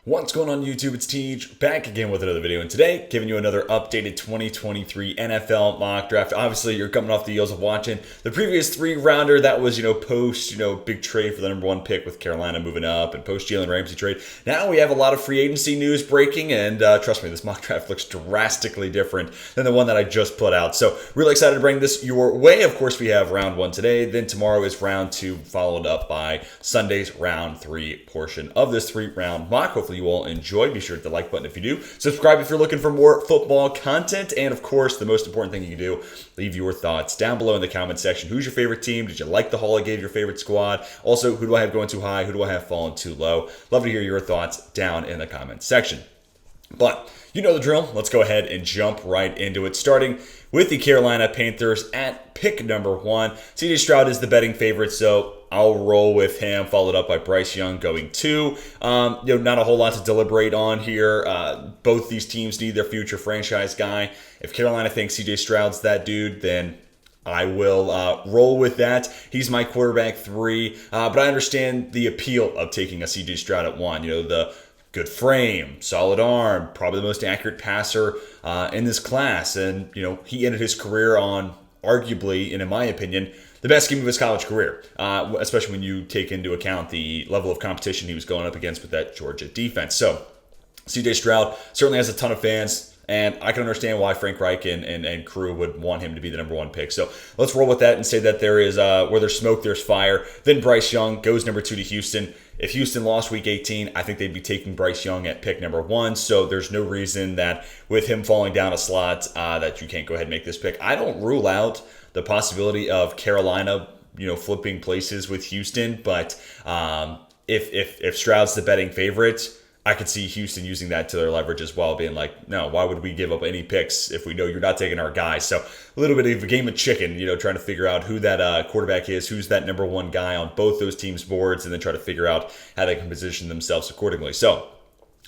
What's going on YouTube? It's Tej, back again with another video, and today giving you another updated 2023 NFL mock draft. Obviously, you're coming off the heels of watching the previous three-rounder that was, post, big trade for the number one pick with Carolina moving up and post Jalen Ramsey trade. Now we have a lot of free agency news breaking, and trust me, this mock draft looks drastically different than the one that I just put out. So really excited to bring this your way. Of course, we have round one today. Then tomorrow is round two, followed up by Sunday's round three portion of this three-round mock. Hopefully you all enjoy. Be sure to hit the like button if you do. Subscribe if you're looking for more football content. And of course, the most important thing you can do, leave your thoughts down below in the comment section. Who's your favorite team? Did you like the haul I gave your favorite squad? Also, who do I have going too high? Who do I have falling too low? Love to hear your thoughts down in the comment section. But you know the drill. Let's go ahead and jump right into it, starting with the Carolina Panthers at pick number one. CJ Stroud is the betting favorite, so I'll roll with him, followed up by Bryce Young going two. Not a whole lot to deliberate on here. Both these teams need their future franchise guy. If Carolina thinks CJ Stroud's that dude, then I will roll with that. He's my quarterback three, but I understand the appeal of taking a CJ Stroud at one. The good frame, solid arm, probably the most accurate passer in this class. And, he ended his career on arguably, and in my opinion, the best game of his college career, especially when you take into account the level of competition he was going up against with that Georgia defense. So CJ Stroud certainly has a ton of fans, and I can understand why Frank Reich and crew would want him to be the number one pick. So let's roll with that and say that there is where there's smoke, there's fire. Then Bryce Young goes number two to Houston. If Houston lost week 18, I think they'd be taking Bryce Young at pick number one. So there's no reason that with him falling down a slot that you can't go ahead and make this pick. I don't rule out the possibility of Carolina, flipping places with Houston. But if Stroud's the betting favorite, I could see Houston using that to their leverage as well, being like, no, why would we give up any picks if we know you're not taking our guy? So a little bit of a game of chicken, trying to figure out who that quarterback is, who's that number one guy on both those teams' boards, and then try to figure out how they can position themselves accordingly. So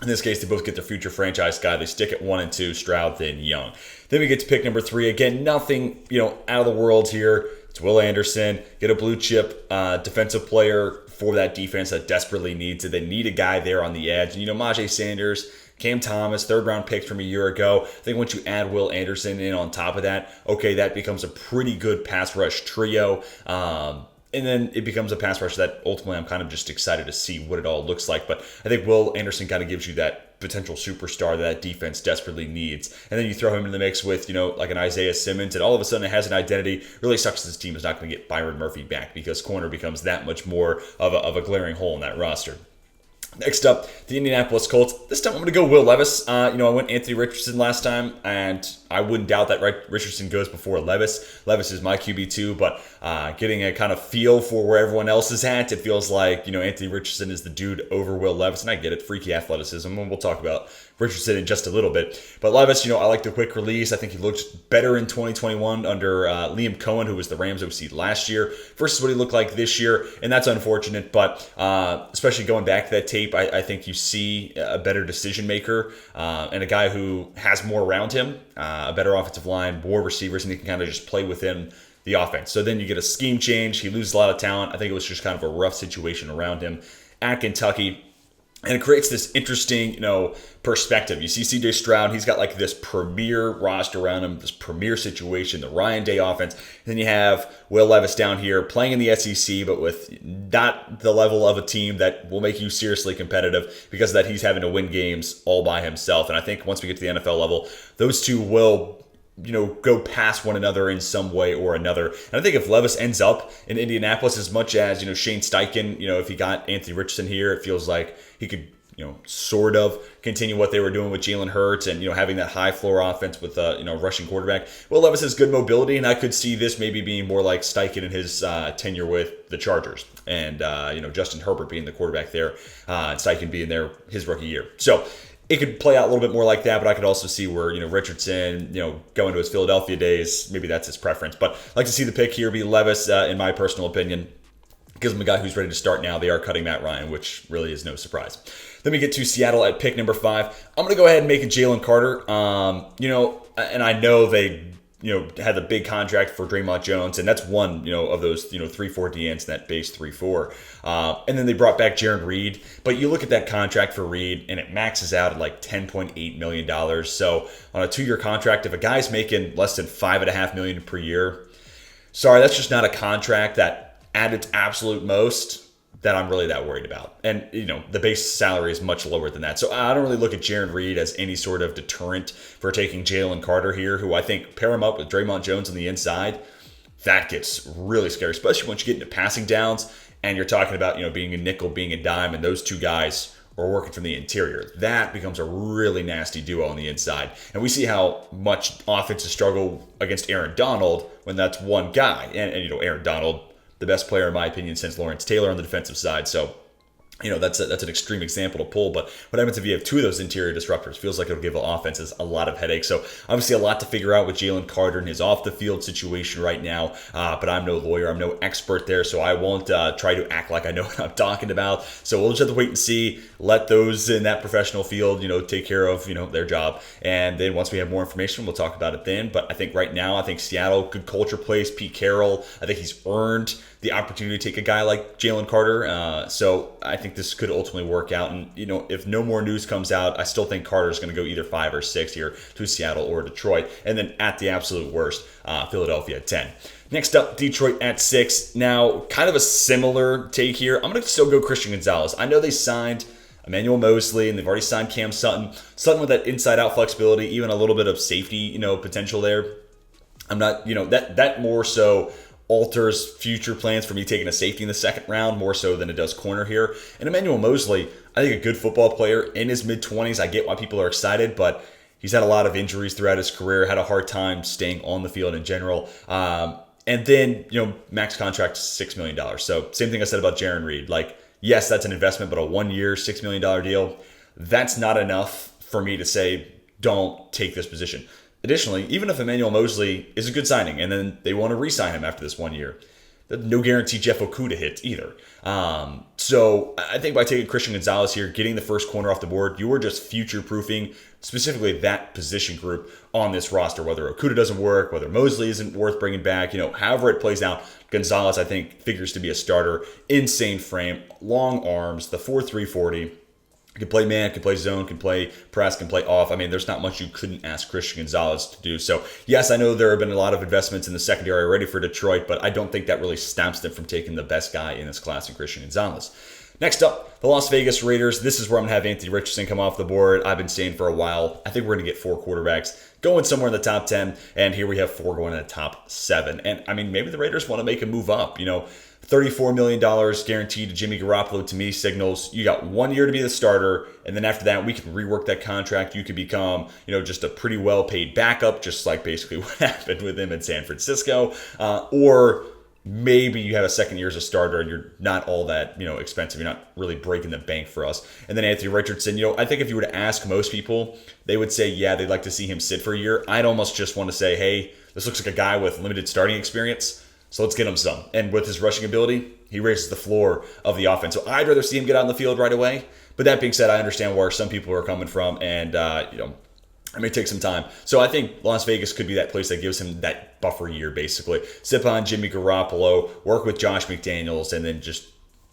in this case, they both get their future franchise guy. They stick at 1 and 2, Stroud, then Young. Then we get to pick number 3. Again, nothing, out of the world here. It's Will Anderson. Get a blue chip defensive player for that defense that desperately needs it. They need a guy there on the edge. And, Myjai Sanders, Cam Thomas, third-round picks from a year ago. I think once you add Will Anderson in on top of that, okay, that becomes a pretty good pass rush trio. And then it becomes a pass rush that ultimately I'm kind of just excited to see what it all looks like. But I think Will Anderson kind of gives you that potential superstar that defense desperately needs. And then you throw him in the mix with, like an Isaiah Simmons, and all of a sudden it has an identity. Really sucks this team is not going to get Byron Murphy back because corner becomes that much more of a glaring hole in that roster. Next up, the Indianapolis Colts. This time I'm going to go Will Levis. I went Anthony Richardson last time, and I wouldn't doubt that Richardson goes before Levis. Levis is my QB2, but getting a kind of feel for where everyone else is at, it feels like, Anthony Richardson is the dude over Will Levis, and I get it, freaky athleticism, and we'll talk about Richardson in just a little bit. But Levis, I like the quick release. I think he looked better in 2021 under Liam Cohen, who was the Rams OC last year, versus what he looked like this year, and that's unfortunate, but especially going back to that tape, I think you see a better decision maker and a guy who has more around him, a better offensive line, more receivers, and he can kind of just play within the offense. So then you get a scheme change. He loses a lot of talent. I think it was just kind of a rough situation around him at Kentucky. And it creates this interesting, perspective. You see CJ Stroud, he's got like this premier roster around him, this premier situation, the Ryan Day offense. And then you have Will Levis down here playing in the SEC, but with not the level of a team that will make you seriously competitive because of that he's having to win games all by himself. And I think once we get to the NFL level, those two will go past one another in some way or another. And I think if Levis ends up in Indianapolis as much as, Shane Steichen, if he got Anthony Richardson here, it feels like he could, sort of continue what they were doing with Jalen Hurts and, having that high floor offense with, rushing quarterback. Well, Levis has good mobility, and I could see this maybe being more like Steichen in his tenure with the Chargers and, Justin Herbert being the quarterback there and Steichen being there his rookie year. So it could play out a little bit more like that, but I could also see where, Richardson, going to his Philadelphia days, maybe that's his preference. But I'd like to see the pick here be Levis, in my personal opinion. Gives them a guy who's ready to start now. They are cutting Matt Ryan, which really is no surprise. Then we get to Seattle at pick number 5. I'm going to go ahead and make it Jalen Carter. And I know they had the big contract for Draymond Jones, and that's one, of those, 3-4 DNs in that base 3-4. And then they brought back Jaron Reed. But you look at that contract for Reed, and it maxes out at like $10.8 million. So on a 2-year contract, if a guy's making less than $5.5 million per year, sorry, that's just not a contract that at its absolute most that I'm really that worried about. And, the base salary is much lower than that. So I don't really look at Jaron Reed as any sort of deterrent for taking Jalen Carter here, who I think pair him up with Draymond Jones on the inside. That gets really scary, especially once you get into passing downs and you're talking about, being a nickel, being a dime, and those two guys are working from the interior. That becomes a really nasty duo on the inside. And we see how much offenses struggle against Aaron Donald when that's one guy. And Aaron Donald, the best player, in my opinion, since Lawrence Taylor on the defensive side. So, that's an extreme example to pull. But what happens if you have two of those interior disruptors? Feels like it'll give offenses a lot of headaches. So, obviously, a lot to figure out with Jalen Carter and his off-the-field situation right now. But I'm no lawyer. I'm no expert there. So, I won't try to act like I know what I'm talking about. So, we'll just have to wait and see. Let those in that professional field, take care of, their job. And then once we have more information, we'll talk about it then. But I think right now, Seattle, good culture place. Pete Carroll, I think he's earned the opportunity to take a guy like Jalen Carter. So I think this could ultimately work out. And, if no more news comes out, I still think Carter's going to go either 5 or 6 here to Seattle or Detroit. And then at the absolute worst, Philadelphia at 10. Next up, Detroit at 6. Now, kind of a similar take here. I'm going to still go Christian Gonzalez. I know they signed Emmanuel Mosley, and they've already signed Cam Sutton. Sutton with that inside-out flexibility, even a little bit of safety, potential there. I'm not, that more so alters future plans for me taking a safety in the second round more so than it does corner here. And Emmanuel Mosley, I think a good football player in his mid-20s. I get why people are excited, but he's had a lot of injuries throughout his career, had a hard time staying on the field in general. And then, max contract $6 million. So same thing I said about Jaron Reed. Like, yes, that's an investment, but a 1-year, $6 million deal, that's not enough for me to say, don't take this position. Additionally, even if Emmanuel Mosley is a good signing and then they want to re-sign him after this 1 year, no guarantee Jeff Okudah hits either. So I think by taking Christian Gonzalez here, getting the first corner off the board, you are just future-proofing specifically that position group on this roster, whether Okudah doesn't work, whether Mosley isn't worth bringing back, however it plays out. Gonzalez, I think, figures to be a starter. Insane frame, long arms, the 4.3 40. Can play man, can play zone, can play press, can play off. I mean, there's not much you couldn't ask Christian Gonzalez to do. So, yes, I know there have been a lot of investments in the secondary already for Detroit, but I don't think that really stamps them from taking the best guy in this class in Christian Gonzalez. Next up, the Las Vegas Raiders. This is where I'm going to have Anthony Richardson come off the board. I've been saying for a while, I think we're going to get 4 quarterbacks going somewhere in the top 10, and here we have 4 going in the top 7. And, I mean, maybe the Raiders want to make a move up, $34 million guaranteed to Jimmy Garoppolo, to me, signals you got 1 year to be the starter, and then after that, we can rework that contract. You could become, just a pretty well-paid backup, just like basically what happened with him in San Francisco. Or maybe you have a second year as a starter and you're not all that, expensive. You're not really breaking the bank for us. And then Anthony Richardson, I think if you were to ask most people, they would say, yeah, they'd like to see him sit for a year. I'd almost just want to say, hey, this looks like a guy with limited starting experience, so let's get him some. And with his rushing ability, he raises the floor of the offense. So I'd rather see him get out on the field right away. But that being said, I understand where some people are coming from, and it may take some time. So I think Las Vegas could be that place that gives him that buffer year, basically. Sip on Jimmy Garoppolo, work with Josh McDaniels, and then just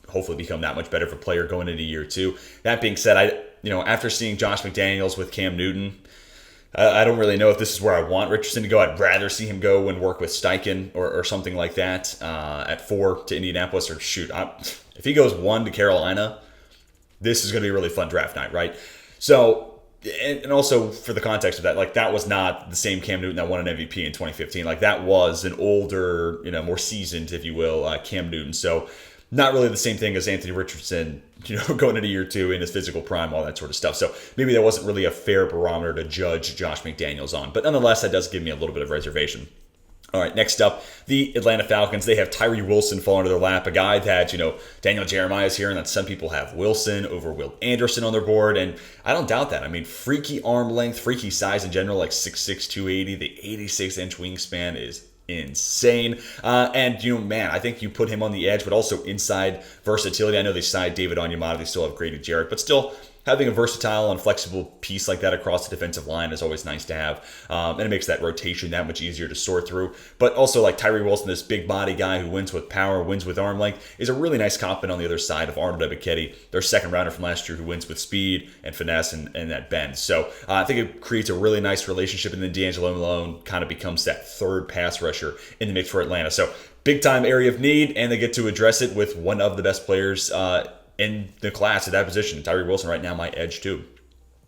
hopefully become that much better of a player going into year 2. That being said, after seeing Josh McDaniels with Cam Newton, I don't really know if this is where I want Richardson to go. I'd rather see him go and work with Steichen or something like that at 4 to Indianapolis. Or if he goes 1 to Carolina, this is going to be a really fun draft night, right? So, and also for the context of that, that was not the same Cam Newton that won an MVP in 2015. That was an older, more seasoned, if you will, Cam Newton. So not really the same thing as Anthony Richardson, going into year 2 in his physical prime, all that sort of stuff. So maybe that wasn't really a fair barometer to judge Josh McDaniels on. But nonetheless, that does give me a little bit of reservation. All right, next up, the Atlanta Falcons. They have Tyree Wilson fall into their lap, a guy that, Daniel Jeremiah's here, and that some people have Wilson over Will Anderson on their board, and I don't doubt that. I mean, freaky arm length, freaky size in general, 6'6", 280. The 86-inch wingspan is insane. And, I think you put him on the edge, but also inside versatility. I know they signed David Onyemata. They still have Grady Jarrett, but still, having a versatile and flexible piece like that across the defensive line is always nice to have. And it makes that rotation that much easier to sort through. But also, like Tyree Wilson, this big body guy who wins with power, wins with arm length, is a really nice complement on the other side of Arnold Ebiketie, their second rounder from last year, who wins with speed and finesse and that bend. So I think it creates a really nice relationship, and then D'Angelo Malone kind of becomes that third pass rusher in the mix for Atlanta. So big time area of need, and they get to address it with one of the best players in the class at that position. Tyree Wilson right now my edge too.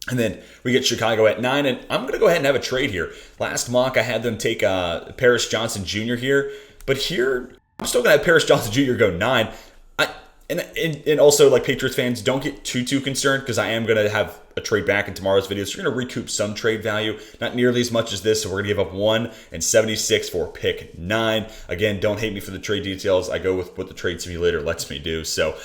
And then we get Chicago at 9, and I'm going to go ahead and have a trade here. Last mock, I had them take Paris Johnson Jr. here, but here I'm still going to have Paris Johnson Jr. go 9. And also, like, Patriots fans, don't get too concerned, because I am going to have a trade back in tomorrow's video. So you're going to recoup some trade value, not nearly as much as this. So we're going to give up 1 and 76 for pick 9. Again, don't hate me for the trade details. I go with what the trade simulator lets me do. So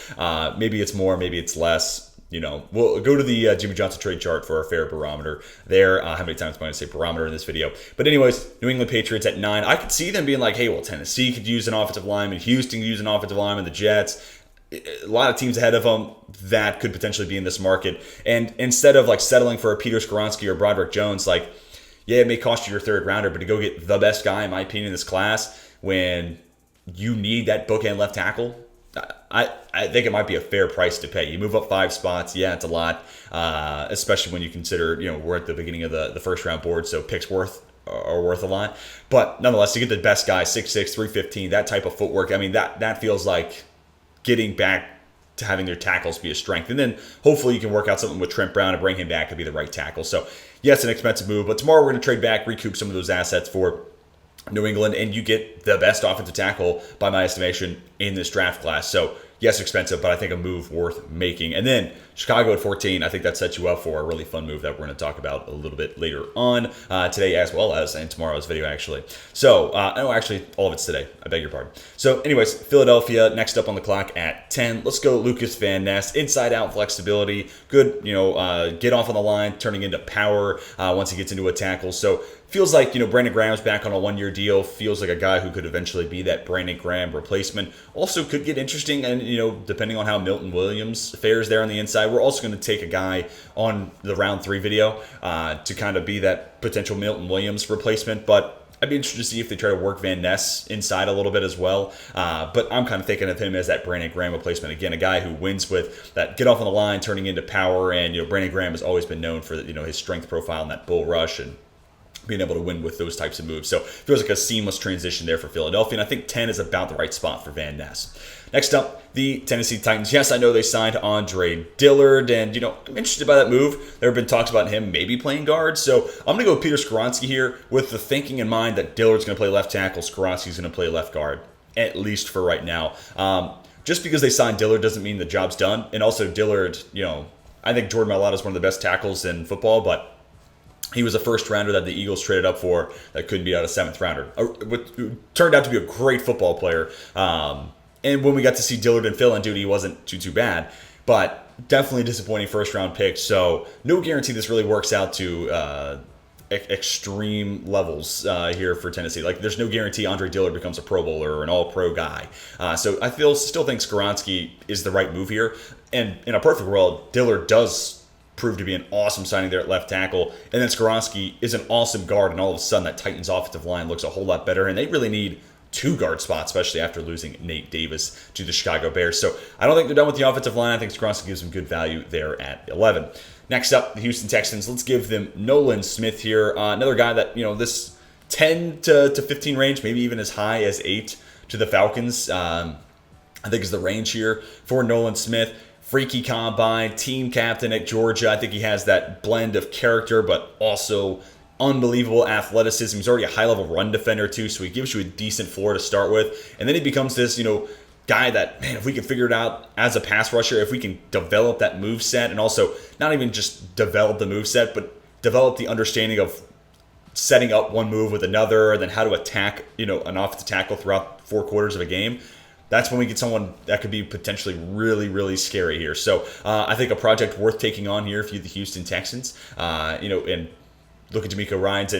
maybe it's more, maybe it's less. You know, we'll go to the Jimmy Johnson trade chart for our fair barometer there. How many times am I going to say barometer in this video? But anyways, New England Patriots at 9. I could see them being like, hey, well, Tennessee could use an offensive lineman. Houston could use an offensive lineman. The Jets. A lot of teams ahead of them that could potentially be in this market. And instead of like settling for a Peter Skoronski or Broderick Jones, like, yeah, it may cost you your third rounder, but to go get the best guy, in my opinion, in this class, when you need that bookend left tackle, I think it might be a fair price to pay. You move up 5 spots. Yeah, it's a lot, especially when you consider, you know, we're at the beginning of the first round board, so picks are worth a lot. But nonetheless, to get the best guy, 6'6", 315, that type of footwork, I mean, that feels like getting back to having their tackles be a strength. And then hopefully you can work out something with Trent Brown and bring him back to be the right tackle. So yes, an expensive move, but tomorrow we're going to trade back, recoup some of those assets for New England, and you get the best offensive tackle, by my estimation, in this draft class. So yes, expensive, but I think a move worth making. And then Chicago at 14, I think that sets you up for a really fun move that we're going to talk about a little bit later on today, as well as in tomorrow's video, actually. So, no, actually, all of it's today. I beg your pardon. So, anyways, Philadelphia next up on the clock at 10. Let's go Lucas Van Ness. Inside-out flexibility. Good, get off on the line, turning into power once he gets into a tackle. So, feels like, Brandon Graham's back on a 1-year deal. Feels like a guy who could eventually be that Brandon Graham replacement. Also could get interesting, and, depending on how Milton Williams fares there on the inside, we're also going to take a guy on the round 3 video to kind of be that potential Milton Williams replacement. But I'd be interested to see if they try to work Van Ness inside a little bit as well. But I'm kind of thinking of him as that Brandon Graham replacement. Again, a guy who wins with that get off on the line, turning into power. And, Brandon Graham has always been known for, his strength profile and that bull rush and being able to win with those types of moves. So it feels like a seamless transition there for Philadelphia. And I think 10 is about the right spot for Van Ness. Next up, the Tennessee Titans. Yes, I know they signed Andre Dillard, and, I'm interested by that move. There have been talks about him maybe playing guard. So I'm going to go with Peter Skoronski here with the thinking in mind that Dillard's going to play left tackle, Skoronski's going to play left guard, at least for right now. Just because they signed Dillard doesn't mean the job's done. And also Dillard, I think Jordan Mailata is one of the best tackles in football, but he was a first rounder that the Eagles traded up for that couldn't beat out a 7th rounder. Turned out to be a great football player. And when we got to see Dillard and fill-in duty, he wasn't too bad. But definitely a disappointing first-round pick. So no guarantee this really works out to extreme levels here for Tennessee. Like, there's no guarantee Andre Dillard becomes a Pro Bowler or an All-Pro guy. So I still think Skoronski is the right move here. And in a perfect world, Dillard does proved to be an awesome signing there at left tackle. And then Skoronski is an awesome guard, and all of a sudden that Titans offensive line looks a whole lot better, and they really need 2 guard spots, especially after losing Nate Davis to the Chicago Bears. So I don't think they're done with the offensive line. I think Skoronski gives them good value there at 11. Next up, the Houston Texans. Let's give them Nolan Smith here. Another guy that, this 10 to 15 range, maybe even as high as 8 to the Falcons, I think is the range here for Nolan Smith. Freaky combine, team captain at Georgia. I think he has that blend of character, but also unbelievable athleticism. He's already a high-level run defender, too, so he gives you a decent floor to start with. And then he becomes this, guy that, man, if we can figure it out as a pass rusher, if we can develop that move set, and also not even just develop the move set, but develop the understanding of setting up one move with another, and then how to attack, an offensive tackle throughout 4 quarters of a game. That's when we get someone that could be potentially really, really scary here. So I think a project worth taking on here if you're the Houston Texans. And look at D'Amico Ryans.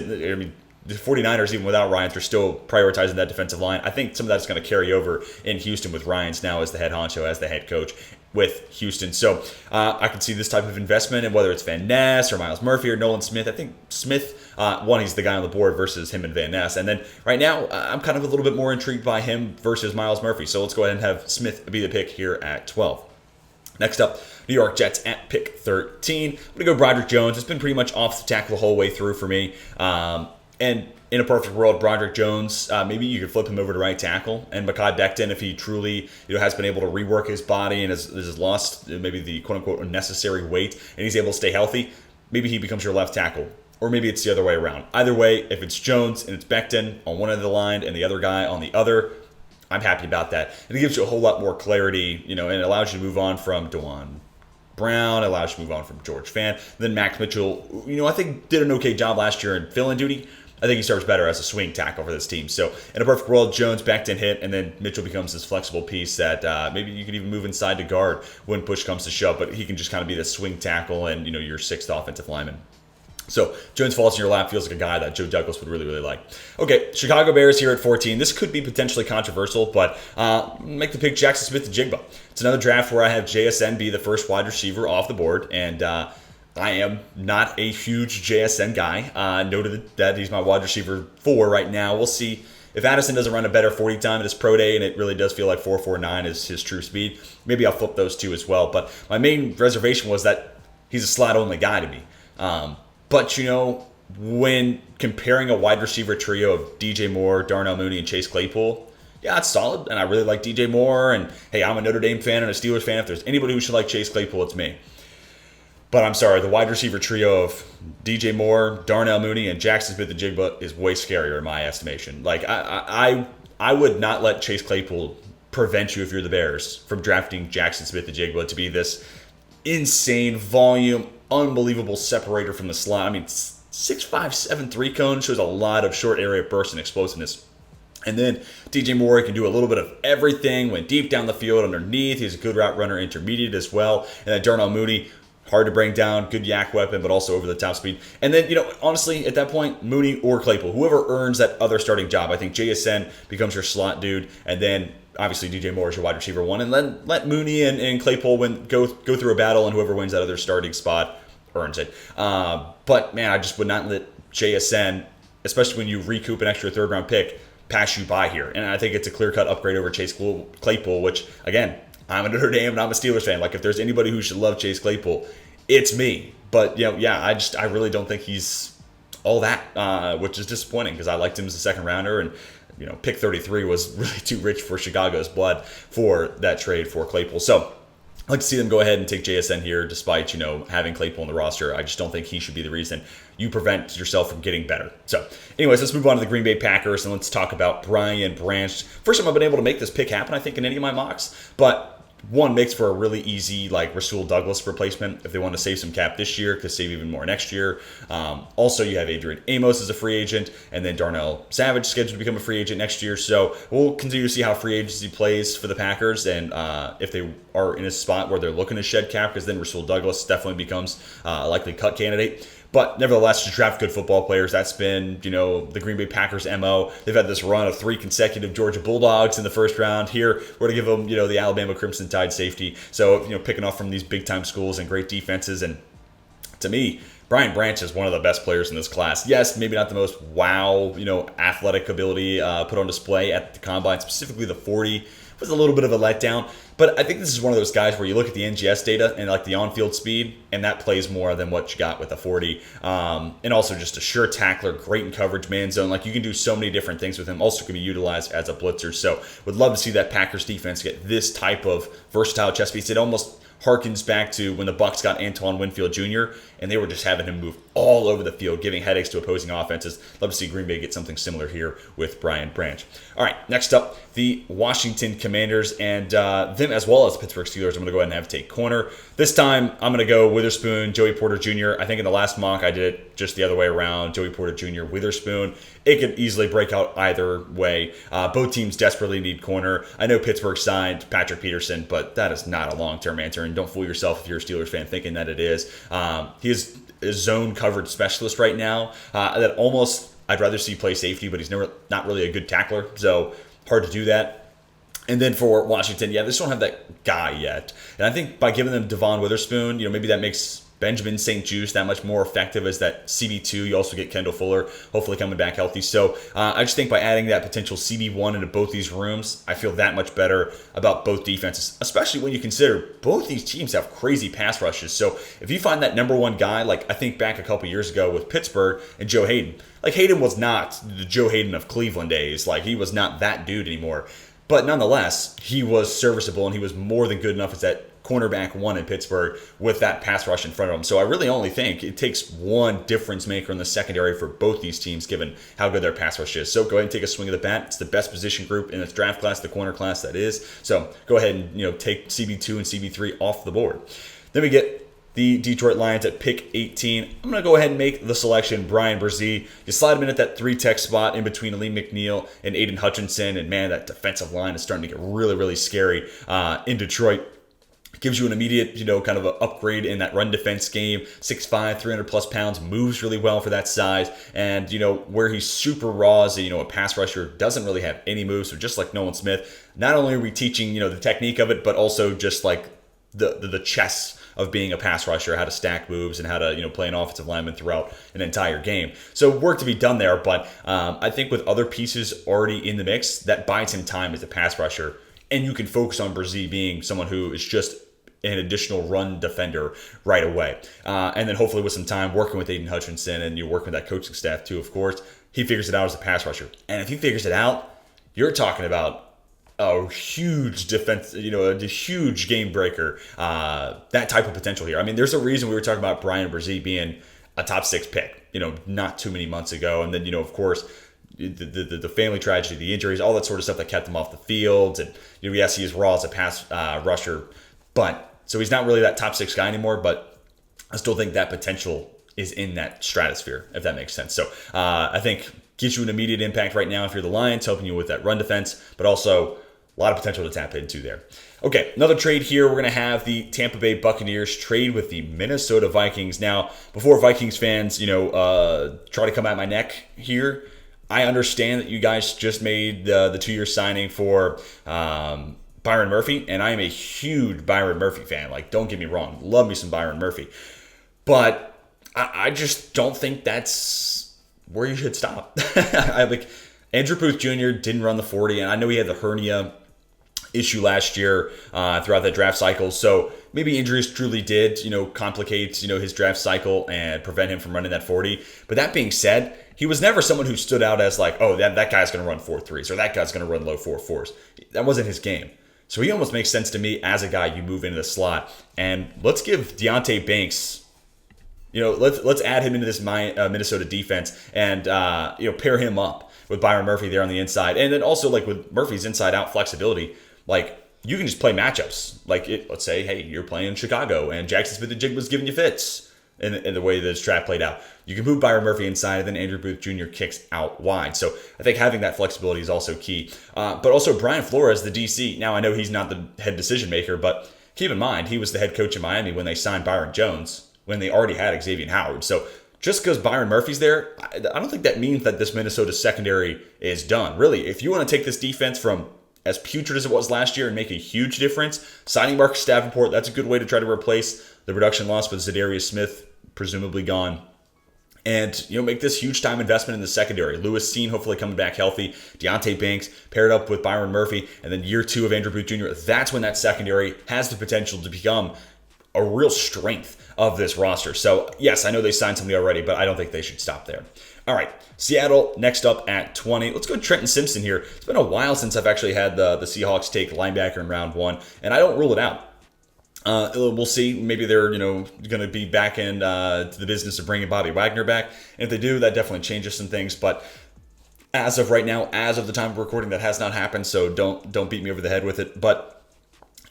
the 49ers, even without Ryans, are still prioritizing that defensive line. I think some of that's going to carry over in Houston with Ryans now as the head honcho, as the head coach with Houston. So I can see this type of investment, and whether it's Van Ness or Myles Murphy or Nolan Smith. I think Smith, one, he's the guy on the board versus him and Van Ness. And then right now, I'm kind of a little bit more intrigued by him versus Myles Murphy. So let's go ahead and have Smith be the pick here at 12. Next up, New York Jets at pick 13. I'm going to go Broderick Jones. It's been pretty much off the tackle the whole way through for me. And in a perfect world, Broderick Jones, maybe you could flip him over to right tackle. And Mekhi Becton, if he truly has been able to rework his body and has lost maybe the quote-unquote unnecessary weight and he's able to stay healthy, maybe he becomes your left tackle. Or maybe it's the other way around. Either way, if it's Jones and it's Becton on one end of the line and the other guy on the other, I'm happy about that. And it gives you a whole lot more clarity, and it allows you to move on from DeJuan Brown, it allows you to move on from George Fant. Then Max Mitchell, I think did an okay job last year in fill-in duty. I think he serves better as a swing tackle for this team. So in a perfect world, Jones, Becton hit, and then Mitchell becomes this flexible piece that maybe you can even move inside to guard when push comes to shove, but he can just kind of be the swing tackle and, your sixth offensive lineman. So Jones falls in your lap, feels like a guy that Joe Douglas would really, really like. Okay, Chicago Bears here at 14. This could be potentially controversial, but make the pick Jackson Smith-Njigba. It's another draft where I have JSN be the first wide receiver off the board, and I am not a huge JSN guy. Noted that he's my wide receiver 4 right now. We'll see if Addison doesn't run a better 40 time at his pro day, and it really does feel like 4.49 is his true speed. Maybe I'll flip those two as well. But my main reservation was that he's a slot-only guy to me. But, when comparing a wide receiver trio of DJ Moore, Darnell Mooney, and Chase Claypool, yeah, it's solid. And I really like DJ Moore. And, hey, I'm a Notre Dame fan and a Steelers fan. If there's anybody who should like Chase Claypool, it's me. But I'm sorry, the wide receiver trio of DJ Moore, Darnell Mooney, and Jackson Smith-Njigba is way scarier in my estimation. Like, I would not let Chase Claypool prevent you, if you're the Bears, from drafting Jackson Smith-Njigba to be this insane volume, unbelievable separator from the slot. I mean, 6'5", 7'3" cone shows a lot of short area burst and explosiveness. And then DJ Moore can do a little bit of everything, went deep down the field underneath. He's a good route runner, intermediate as well. And then Darnell Mooney, hard to bring down, good yak weapon, but also over the top speed. And then, honestly, at that point, Mooney or Claypool, whoever earns that other starting job. I think JSN becomes your slot dude, and then obviously DJ Moore is your wide receiver 1, and then let Mooney and Claypool go through a battle, and whoever wins that other starting spot earns it. But man, I just would not let JSN, especially when you recoup an extra third-round pick, pass you by here. And I think it's a clear-cut upgrade over Chase Claypool, which, again, I'm a Notre Dame and I'm a Steelers fan. Like, if there's anybody who should love Chase Claypool, it's me. But, I really don't think he's all that, which is disappointing because I liked him as a second rounder, and pick 33 was really too rich for Chicago's blood for that trade for Claypool. So I'd like to see them go ahead and take JSN here, despite, having Claypool on the roster. I just don't think he should be the reason you prevent yourself from getting better. So anyways, let's move on to the Green Bay Packers, and let's talk about Brian Branch. First time I've been able to make this pick happen, I think, in any of my mocks, but one makes for a really easy, Rasul Douglas replacement if they want to save some cap this year, could save even more next year. Also, you have Adrian Amos as a free agent, and then Darnell Savage scheduled to become a free agent next year. So we'll continue to see how free agency plays for the Packers, and if they are in a spot where they're looking to shed cap, because then Rasul Douglas definitely becomes a likely cut candidate. But nevertheless, just draft good football players. That's been, the Green Bay Packers' MO. They've had this run of 3 consecutive Georgia Bulldogs in the first round. Here, we're going to give them, the Alabama Crimson Tide safety. So, picking off from these big-time schools and great defenses. And to me, Brian Branch is one of the best players in this class. Yes, maybe not the most wow, athletic ability put on display at the Combine, specifically the 40. Was a little bit of a letdown, but I think this is one of those guys where you look at the NGS data and the on-field speed, and that plays more than what you got with the 40. And also just a sure tackler, great in coverage, man zone. You can do so many different things with him. Also can be utilized as a blitzer. So would love to see that Packers defense get this type of versatile chess piece. It almost harkens back to when the Bucs got Antoine Winfield Jr., and they were just having him move all over the field, giving headaches to opposing offenses. Love to see Green Bay get something similar here with Brian Branch. All right, next up, the Washington Commanders, and them as well as the Pittsburgh Steelers. I'm going to go ahead and have to take corner. This time, I'm going to go Witherspoon, Joey Porter Jr. I think in the last mock, I did it just the other way around, Joey Porter Jr., Witherspoon. It could easily break out either way. Both teams desperately need corner. I know Pittsburgh signed Patrick Peterson, but that is not a long-term answer, and don't fool yourself if you're a Steelers fan thinking that it is. He is a zone coverage specialist right now that almost I'd rather see play safety, but he's not really a good tackler, so hard to do that. And then for Washington, they just don't have that guy yet. And I think by giving them Devon Witherspoon, maybe that makes Benjamin St-Juste that much more effective as that CB2. You also get Kendall Fuller, hopefully coming back healthy. So I just think by adding that potential CB1 into both these rooms, I feel that much better about both defenses, especially when you consider both these teams have crazy pass rushes. So if you find that number one guy, like I think back a couple years ago with Pittsburgh and Joe Hayden, like Hayden was not the Joe Hayden of Cleveland days. Like he was not that dude anymore. But nonetheless, he was serviceable and he was more than good enough as that cornerback one in Pittsburgh with that pass rush in front of him. So I really only think it takes one difference maker in the secondary for both these teams, given how good their pass rush is. So go ahead and take a swing of the bat. It's the best position group in this draft class, the corner class that is. So go ahead and take CB2 and CB3 off the board. Then we get the Detroit Lions at pick 18. I'm going to go ahead and make the selection Bryan Bresee. You slide him in at that 3-tech spot in between Aleem McNeil and Aiden Hutchinson. And man, that defensive line is starting to get really, really scary in Detroit. Gives you an immediate, kind of an upgrade in that run defense game. 6'5", 300 plus pounds, moves really well for that size. And, where he's super raw as a pass rusher, doesn't really have any moves. So just like Nolan Smith, not only are we teaching, the technique of it, but also just like the chess of being a pass rusher, how to stack moves and how to, play an offensive lineman throughout an entire game. So work to be done there. But I think with other pieces already in the mix, that buys him time as a pass rusher. And you can focus on Bresee being someone who is just an additional run defender right away. And then hopefully with some time working with Aiden Hutchinson and you're working with that coaching staff too, of course, he figures it out as a pass rusher. And if he figures it out, you're talking about a huge defense, a huge game breaker, that type of potential here. I mean, there's a reason we were talking about Bryan Bresee being a top 6 pick, not too many months ago. And then, of course, the family tragedy, the injuries, all that sort of stuff that kept him off the field. And, yes, he is raw as a pass rusher, but so he's not really that top 6 guy anymore, but I still think that potential is in that stratosphere, if that makes sense. So I think gives you an immediate impact right now if you're the Lions, helping you with that run defense, but also a lot of potential to tap into there. Okay, another trade here. We're going to have the Tampa Bay Buccaneers trade with the Minnesota Vikings. Now, before Vikings fans, try to come at my neck here, I understand that you guys just made the 2-year signing for Byron Murphy, and I am a huge Byron Murphy fan. Like, don't get me wrong, love me some Byron Murphy. But I just don't think that's where you should stop. Andrew Booth Jr. didn't run the 40, and I know he had the hernia issue last year throughout that draft cycle. So maybe injuries truly did, complicate, his draft cycle and prevent him from running that 40. But that being said, he was never someone who stood out as like, oh, that guy's going to run 4.3s or that guy's going to run low 4.4s. That wasn't his game. So he almost makes sense to me as a guy you move into the slot. And let's give Deonte Banks, let's add him into this Minnesota defense and, pair him up with Byron Murphy there on the inside. And then also like with Murphy's inside out flexibility, like you can just play matchups. Like let's say, hey, you're playing Chicago and Jackson Smith-Njigba was giving you fits in the way this draft played out. You can move Byron Murphy inside and then Andrew Booth Jr. kicks out wide. So I think having that flexibility is also key. But also Brian Flores, the DC. Now I know he's not the head decision maker, but keep in mind, he was the head coach in Miami when they signed Byron Jones, when they already had Xavier Howard. So just because Byron Murphy's there, I don't think that means that this Minnesota secondary is done. Really, if you want to take this defense from as putrid as it was last year and make a huge difference, signing Marcus Davenport, that's a good way to try to replace the production loss with Zadarius Smith, presumably gone. And, make this huge time investment in the secondary. Lewis Cine hopefully coming back healthy. Deonte Banks paired up with Byron Murphy. And then year 2 of Andrew Booth Jr. That's when that secondary has the potential to become a real strength of this roster. So, yes, I know they signed somebody already, but I don't think they should stop there. All right, Seattle next up at 20. Let's go to Trenton Simpson here. It's been a while since I've actually had the Seahawks take linebacker in round 1, and I don't rule it out. We'll see. Maybe they're, going to be back in to the business of bringing Bobby Wagner back. And if they do, that definitely changes some things. But as of right now, as of the time of recording, that has not happened. So don't beat me over the head with it. But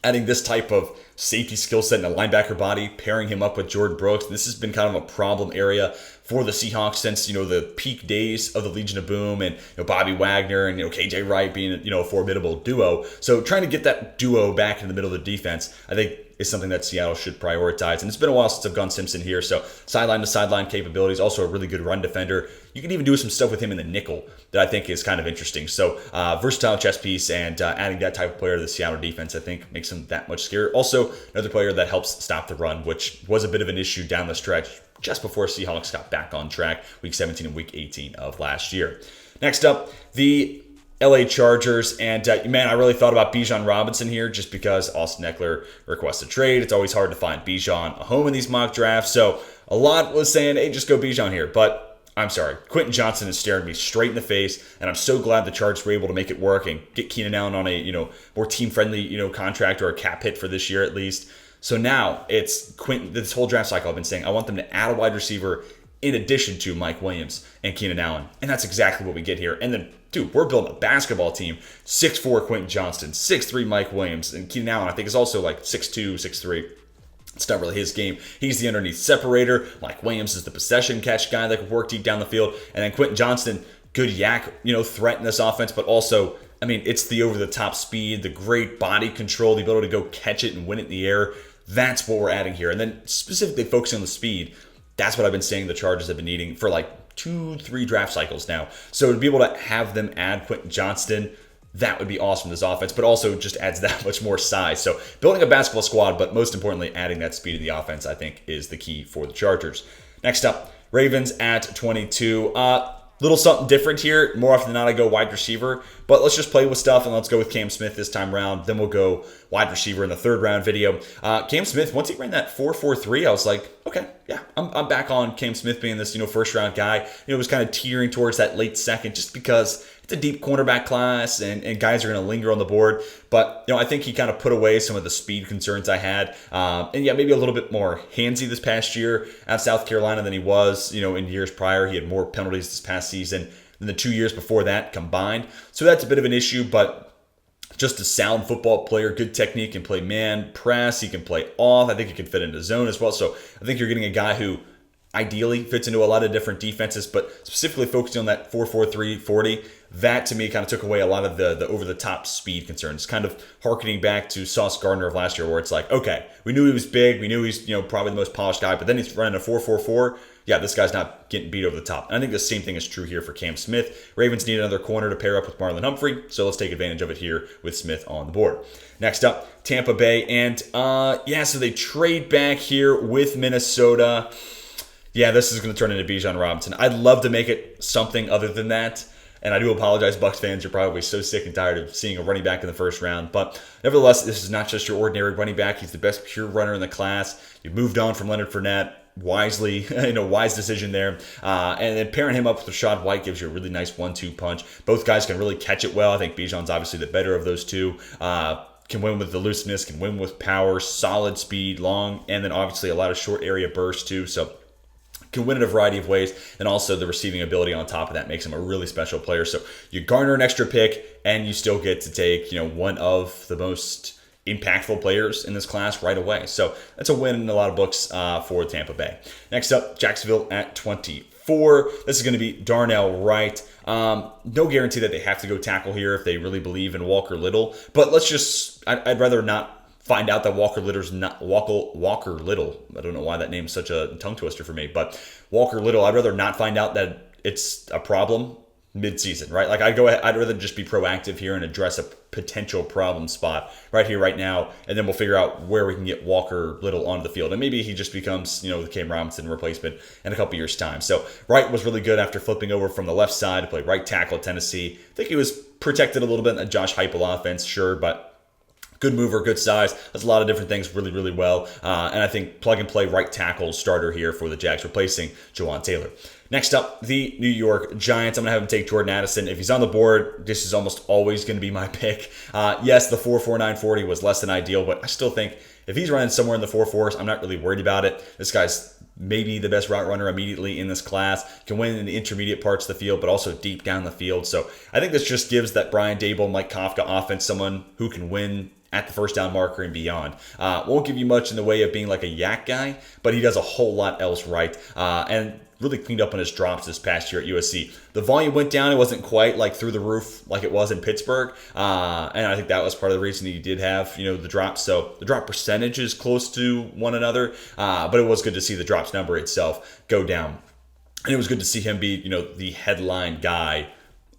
adding this type of safety skill set in a linebacker body, pairing him up with Jordan Brooks, this has been kind of a problem area for the Seahawks since, the peak days of the Legion of Boom and Bobby Wagner and KJ Wright being a formidable duo. So trying to get that duo back in the middle of the defense, I think, is something that Seattle should prioritize. And it's been a while since I've gone Simpson here, so sideline to sideline capabilities, also a really good run defender. You can even do some stuff with him in the nickel that I think is kind of interesting. So versatile chess piece, and adding that type of player to the Seattle defense, I think, makes him that much scarier. Also, another player that helps stop the run, which was a bit of an issue down the stretch just before Seahawks got back on track, week 17 and week 18 of last year. Next up, the LA Chargers, and man, I really thought about Bijan Robinson here just because Austin Eckler requested a trade. It's always hard to find Bijan a home in these mock drafts, so a lot was saying, hey, just go Bijan here, but I'm sorry. Quentin Johnson is staring me straight in the face, and I'm so glad the Chargers were able to make it work and get Keenan Allen on a more team-friendly contract or a cap hit for this year at least. So now it's Quentin. This whole draft cycle, I've been saying I want them to add a wide receiver in addition to Mike Williams and Keenan Allen, and that's exactly what we get here. And then, dude, we're building a basketball team. 6'4" Quentin Johnston, 6'3" Mike Williams, and Keenan Allen I think is also like 6'2", 6'3". It's not really his game. He's the underneath separator. Mike Williams is the possession catch guy that can work deep down the field. And then Quentin Johnston, good yak, threat in this offense, but also, it's the over-the-top speed, the great body control, the ability to go catch it and win it in the air. That's what we're adding here. And then specifically focusing on the speed, that's what I've been saying the Chargers have been needing for like 2-3 draft cycles now. So to be able to have them add Quentin Johnston, that would be awesome to this offense, but also just adds that much more size. So building a basketball squad, but most importantly, adding that speed to the offense, I think, is the key for the Chargers. Next up, Ravens at 22. Little something different here. More often than not, I go wide receiver, but let's just play with stuff and let's go with Cam Smith this time around. Then we'll go wide receiver in the third round video. Cam Smith, once he ran that 4.43, I was like, okay, yeah, I'm back on Cam Smith being this, first round guy. It was kind of teetering towards that late second just because it's a deep cornerback class and guys are going to linger on the board. But, I think he kind of put away some of the speed concerns I had. And yeah, maybe a little bit more handsy this past year at South Carolina than he was, in years prior. He had more penalties this past season than the 2 years before that combined. So that's a bit of an issue, but just a sound football player, good technique, can play man, press, he can play off. I think he can fit into zone as well. So I think you're getting a guy who ideally fits into a lot of different defenses, but specifically focusing on that 4.43 40, that to me kind of took away a lot of the over-the-top speed concerns, kind of harkening back to Sauce Gardner of last year, where it's like, okay, we knew he was big, we knew he's probably the most polished guy, but then he's running a 4.44. Yeah, this guy's not getting beat over the top. And I think the same thing is true here for Cam Smith. Ravens need another corner to pair up with Marlon Humphrey, so let's take advantage of it here with Smith on the board. Next up, Tampa Bay, and so they trade back here with Minnesota. Yeah, this is going to turn into Bijan Robinson. I'd love to make it something other than that. And I do apologize, Bucs fans. You're probably so sick and tired of seeing a running back in the first round. But nevertheless, this is not just your ordinary running back. He's the best pure runner in the class. You've moved on from Leonard Fournette wisely, wise decision there. And then pairing him up with Rachaad White gives you a really nice 1-2 punch. Both guys can really catch it well. I think Bijan's obviously the better of those two. Can win with elusiveness, can win with power, solid speed, long, and then obviously a lot of short area bursts too. So can win in a variety of ways, and also the receiving ability on top of that makes him a really special player. So you garner an extra pick, and you still get to take one of the most impactful players in this class right away. So that's a win in a lot of books for Tampa Bay. Next up, Jacksonville at 24. This is going to be Darnell Wright. No guarantee that they have to go tackle here if they really believe in Walker Little, but I'd rather not find out that Walker Little's not Walker Little. I don't know why that name is such a tongue twister for me, but Walker Little, I'd rather not find out that it's a problem mid-season, right? Like I'd rather just be proactive here and address a potential problem spot right here, right now, and then we'll figure out where we can get Walker Little onto the field. And maybe he just becomes, the Cam Robinson replacement in a couple years' time. So Wright was really good after flipping over from the left side to play right tackle at Tennessee. I think he was protected a little bit in the Josh Heupel offense, sure, but good mover, good size. Does a lot of different things really, really well. And I think plug-and-play right tackle starter here for the Jags, replacing Jawan Taylor. Next up, the New York Giants. I'm going to have him take Jordan Addison. If he's on the board, this is almost always going to be my pick. Yes, the 4.49 40 was less than ideal, but I still think if he's running somewhere in the 4.4s, I'm not really worried about it. This guy's maybe the best route runner immediately in this class. Can win in the intermediate parts of the field, but also deep down the field. So I think this just gives that Brian Daboll, Mike Kafka offense someone who can win at the first down marker and beyond. Won't give you much in the way of being like a yak guy, but he does a whole lot else right. And really cleaned up on his drops this past year at USC. The volume went down. It wasn't quite like through the roof like it was in Pittsburgh. And I think that was part of the reason he did have, the drops. So the drop percentage is close to one another. But it was good to see the drops number itself go down. And it was good to see him be, the headline guy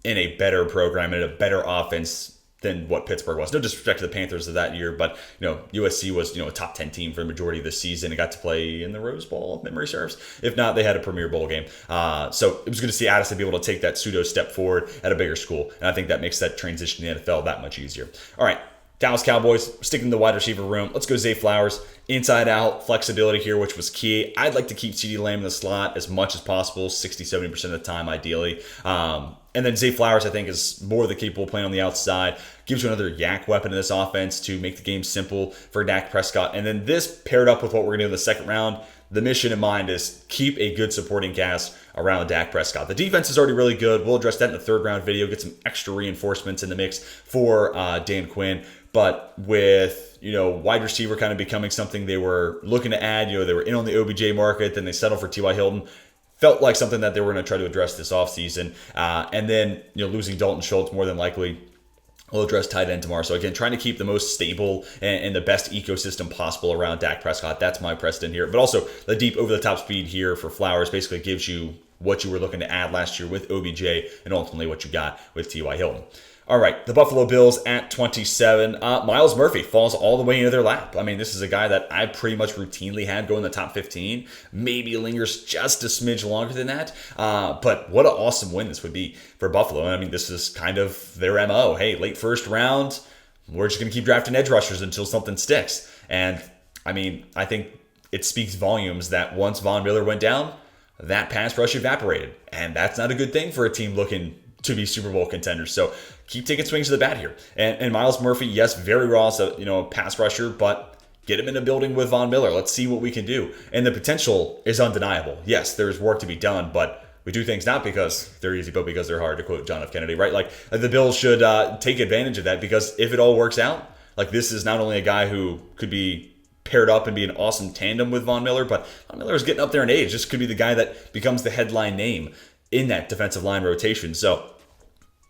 in a better program and a better offense than what Pittsburgh was. No disrespect to the Panthers of that year, but USC was a top 10 team for the majority of the season and got to play in the Rose Bowl, if memory serves. If not, they had a Premier Bowl game. So it was good to see Addison be able to take that pseudo step forward at a bigger school, and I think that makes that transition to the NFL that much easier. All right, Dallas Cowboys, sticking in the wide receiver room. Let's go Zay Flowers. Inside out flexibility here, which was key. I'd like to keep CeeDee Lamb in the slot as much as possible, 60-70% of the time ideally. And then Zay Flowers, I think, is more than capable of playing on the outside. Gives you another yak weapon in this offense to make the game simple for Dak Prescott. And then this paired up with what we're going to do in the second round. The mission in mind is keep a good supporting cast around Dak Prescott. The defense is already really good. We'll address that in the third round video, get some extra reinforcements in the mix for Dan Quinn. But with, wide receiver kind of becoming something they were looking to add, they were in on the OBJ market, then they settled for T.Y. Hilton. Felt like something that they were going to try to address this offseason. And then, losing Dalton Schultz more than likely. We'll address tight end tomorrow. So again, trying to keep the most stable and the best ecosystem possible around Dak Prescott. That's my precedent here. But also the deep over-the-top speed here for Flowers basically gives you what you were looking to add last year with OBJ and ultimately what you got with T.Y. Hilton. All right, the Buffalo Bills at 27. Myles Murphy falls all the way into their lap. I mean, this is a guy that I pretty much routinely had go in the top 15. Maybe lingers just a smidge longer than that. But what an awesome win this would be for Buffalo. I mean, this is kind of their MO. Hey, late first round, we're just going to keep drafting edge rushers until something sticks. And, I mean, I think it speaks volumes that once Von Miller went down, that pass rush evaporated. And that's not a good thing for a team looking to be Super Bowl contenders. So keep taking swings to the bat here. And Myles Murphy, yes, very raw, so, a pass rusher, but get him in a building with Von Miller. Let's see what we can do. And the potential is undeniable. Yes, there's work to be done, but we do things not because they're easy, but because they're hard, to quote John F. Kennedy, right? Like, the Bills should take advantage of that, because if it all works out, like, this is not only a guy who could be paired up and be an awesome tandem with Von Miller, but Von Miller is getting up there in age. This could be the guy that becomes the headline name in that defensive line rotation. So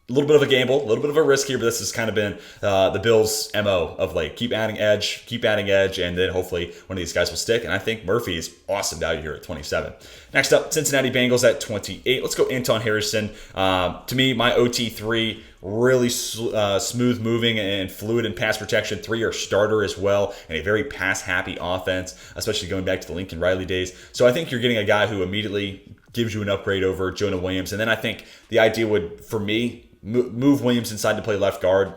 a little bit of a gamble, a little bit of a risk here, but this has kind of been the Bills' MO of late. Keep adding edge, and then hopefully one of these guys will stick. And I think Murphy is awesome down here at 27. Next up, Cincinnati Bengals at 28. Let's go Anton Harrison. To me, my OT3, really smooth moving and fluid in pass protection. 3-year starter as well, and a very pass-happy offense, especially going back to the Lincoln Riley days. So I think you're getting a guy who immediately gives you an upgrade over Jonah Williams. And then I think the idea would, for me, move Williams inside to play left guard.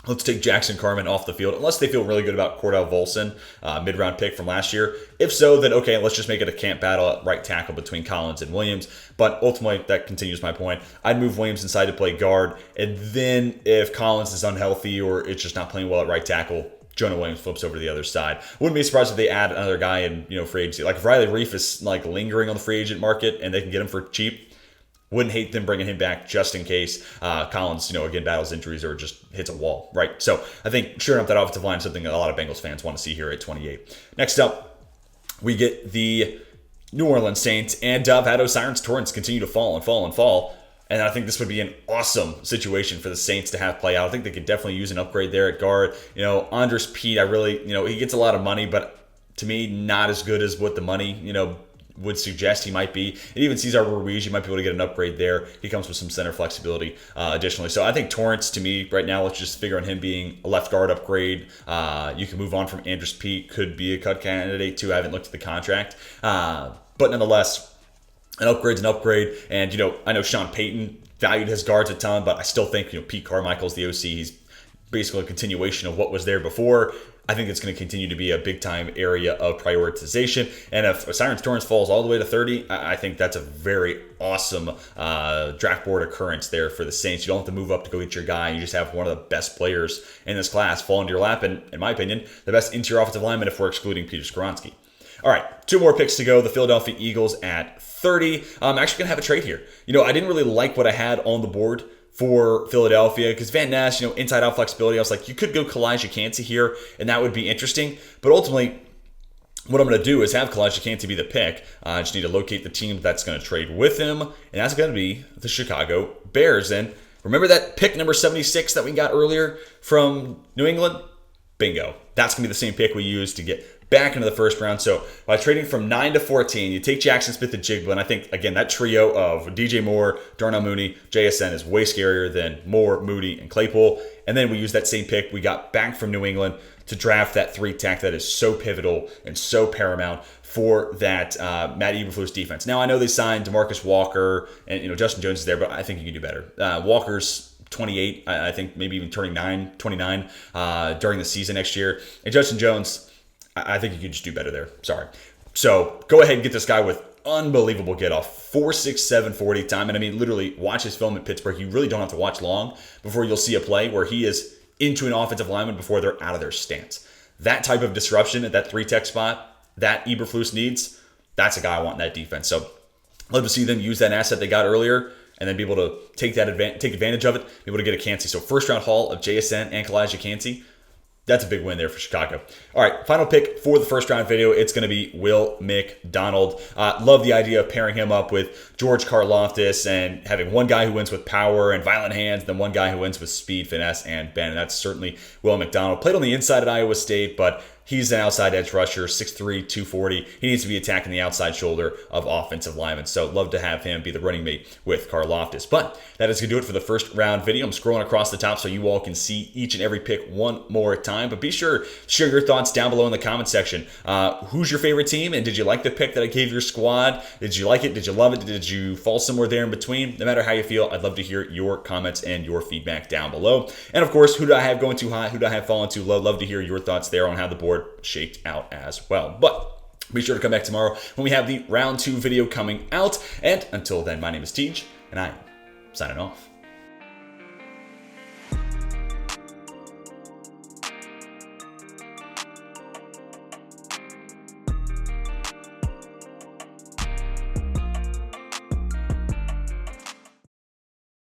Let's take Jackson Carman off the field, unless they feel really good about Cordell Volson, mid-round pick from last year. If so, then okay, let's just make it a camp battle at right tackle between Collins and Williams. But ultimately, that continues my point. I'd move Williams inside to play guard, and then if Collins is unhealthy or it's just not playing well at right tackle, Jonah Williams flips over to the other side. Wouldn't be surprised if they add another guy in free agency. Like if Riley Reif is like lingering on the free agent market and they can get him for cheap, wouldn't hate them bringing him back just in case Collins, again, battles injuries or just hits a wall, right? So I think sure enough, that offensive line is something that a lot of Bengals fans want to see here at 28. Next up, we get the New Orleans Saints, and Vado Sirens Torrance continue to fall and fall and fall. And I think this would be an awesome situation for the Saints to have play out. I think they could definitely use an upgrade there at guard. Andres Pete, I really, he gets a lot of money, but to me, not as good as what the money, would suggest he might be. And even Cesar Ruiz, you might be able to get an upgrade there. He comes with some center flexibility additionally. So I think Torrance, to me, right now, let's just figure on him being a left guard upgrade. You can move on from Andres Pete, could be a cut candidate too. I haven't looked at the contract. But nonetheless, an upgrade's an upgrade. And, I know Sean Payton valued his guards a ton, but I still think, Pete Carmichael's the OC. He's basically a continuation of what was there before. I think it's going to continue to be a big-time area of prioritization. And if Sirens Torrance falls all the way to 30, I think that's a very awesome draft board occurrence there for the Saints. You don't have to move up to go get your guy. You just have one of the best players in this class fall into your lap. And in my opinion, the best interior offensive lineman if we're excluding Peter Skoronski. All right, 2 more picks to go. The Philadelphia Eagles at 30. I'm actually going to have a trade here. I didn't really like what I had on the board for Philadelphia because Van Ness, inside out flexibility. I was like, you could go Kalijah Kancey here, and that would be interesting. But ultimately, what I'm going to do is have Calijah Kancey be the pick. I just need to locate the team that's going to trade with him, and that's going to be the Chicago Bears. And remember that pick number 76 that we got earlier from New England? Bingo. That's going to be the same pick we used to get back into the first round. So by trading from 9 to 14, you take Jackson Smith and Jigba, and I think, again, that trio of DJ Moore, Darnell Mooney, JSN is way scarier than Moore, Moody, and Claypool. And then we use that same pick we got back from New England to draft that 3-tech that is so pivotal and so paramount for that Matt Eberflus defense. Now, I know they signed DeMarcus Walker and Justin Jones is there, but I think you can do better. Walker's 28, I think maybe even turning 29 during the season next year. And Justin Jones, I think you can just do better there. Sorry. So go ahead and get this guy with unbelievable get off, 4.67 40 time. And I mean, literally watch his film at Pittsburgh. You really don't have to watch long before you'll see a play where he is into an offensive lineman before they're out of their stance. That type of disruption at that 3-tech spot that Eberflus needs, that's a guy I want in that defense. So love to see them use that asset they got earlier and then be able to take advantage of it, be able to get a Kancey. So first round haul of JSN and Calijah Kancey. That's a big win there for Chicago. All right, final pick for the first round video. It's going to be Will McDonald. Love the idea of pairing him up with George Karlaftis and having one guy who wins with power and violent hands, then one guy who wins with speed, finesse, and bend. And that's certainly Will McDonald. Played on the inside at Iowa State, but he's an outside edge rusher, 6'3", 240. He needs to be attacking the outside shoulder of offensive linemen. So love to have him be the running mate with Karlaftis. But that is going to do it for the first round video. I'm scrolling across the top so you all can see each and every pick one more time. But be sure to share your thoughts down below in the comment section. Who's your favorite team? And did you like the pick that I gave your squad? Did you like it? Did you love it? Did you fall somewhere there in between? No matter how you feel, I'd love to hear your comments and your feedback down below. And of course, who do I have going too high? Who do I have falling too low? Love to hear your thoughts there on how the board shaked out as well. But be sure to come back tomorrow when we have the round 2 video coming out. And until then, my name is Tej, and I am signing off.